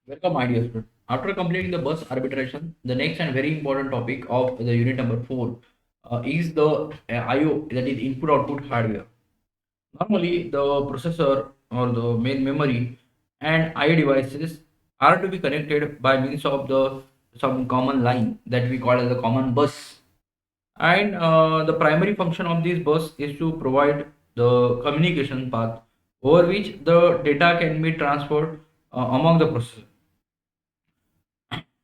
Welcome, my dear student. After completing the bus arbitration, the next and very important topic of the unit number 4 is the IO, that is input output hardware. Normally, the processor or the main memory and IO devices are to be connected by means of the some common line that we call as a common bus. And the primary function of this bus is to provide the communication path over which the data can be transferred among the processor,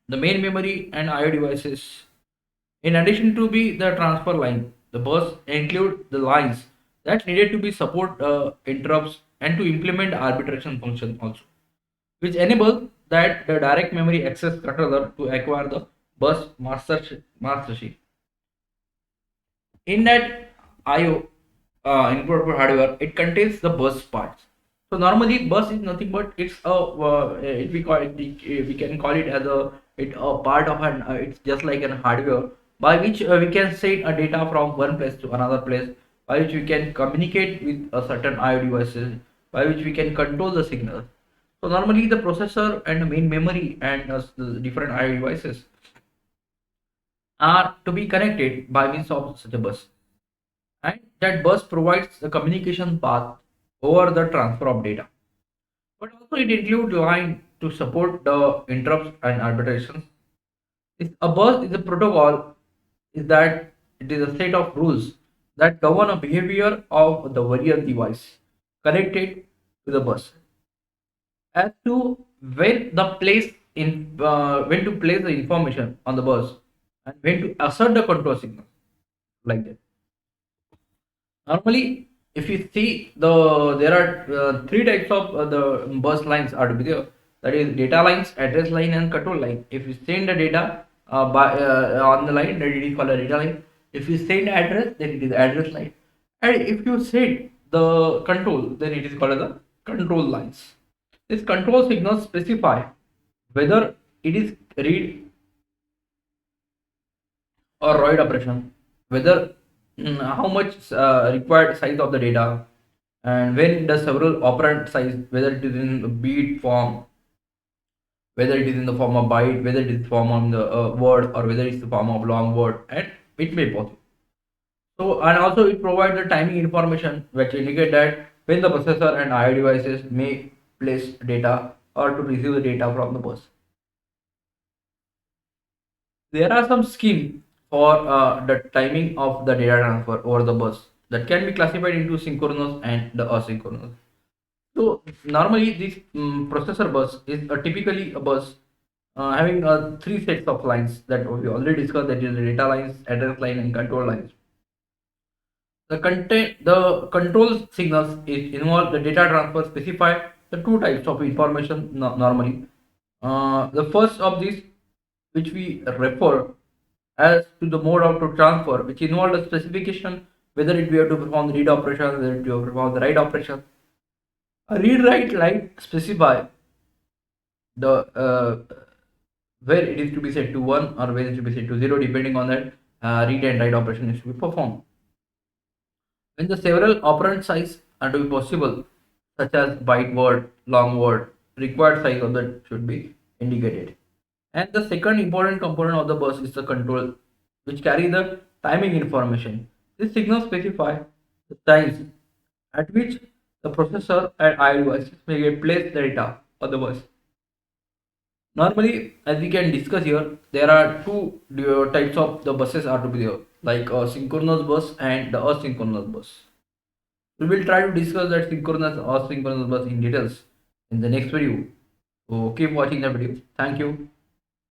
the main memory and IO devices. In addition to be the transfer line, the bus include the lines that needed to be support interrupts and to implement arbitration function also, which enable that the direct memory access controller to acquire the bus mastership. In that IO input output hardware, it contains the bus parts. So normally bus is nothing but it's a it, we call it we can call it as a part of an it's just like an hardware by which we can send a data from one place to another place, by which we can communicate with a certain IO devices, by which we can control the signal. So normally the processor and the main memory and the different IO devices are to be connected by means of such a bus, and that bus provides the communication path over the transfer of data. But also it includes line to support the interrupts and arbitrations. A bus is a protocol is that it is a set of rules that govern a behavior of the various device connected to the bus as to when to place the information on the bus and when to assert the control signal, like that. Normally, if you see there are three types of the bus lines are to be there. That is data lines, address line, and control line. If you send the data on the line, then it is called a data line. If you send address, then it is address line. And if you send the control, then it is called as the control lines. This control signals specify whether it is read or write operation, whether how much required size of the data, and when the several operand size, whether it is in bit form, whether it is in the form of byte, whether it is form of the word, or whether it's the form of long word, and it may possible. So, and also it provides the timing information which indicate that when the processor and IO devices may place data or to receive the data from the bus. There are some scheme for the timing of the data transfer over the bus that can be classified into synchronous and the asynchronous. So normally this processor bus is typically a bus having three sets of lines that we already discussed, that is the data lines, address line, and control lines. The control signals is involve the data transfer specify the two types of information normally. The first of these, which we refer as to the mode of to transfer, which involve a specification whether it we have to perform the read operation, whether it we have to perform the write operation. A read write line specify the where it is to be set to 1 or where it is to be set to 0, depending on that read and write operation is to be performed. When the several operand size are to be possible, such as byte word, long word, required size of that should be indicated. And the second important component of the bus is the control, which carry the timing information. This signal specify the times at which the processor and IO devices may get placed the data on the bus. Normally, as we can discuss here, there are two types of the buses are to be there, like a synchronous bus and the asynchronous bus. We will try to discuss that synchronous or asynchronous bus in details in the next video. So keep watching the video. Thank you.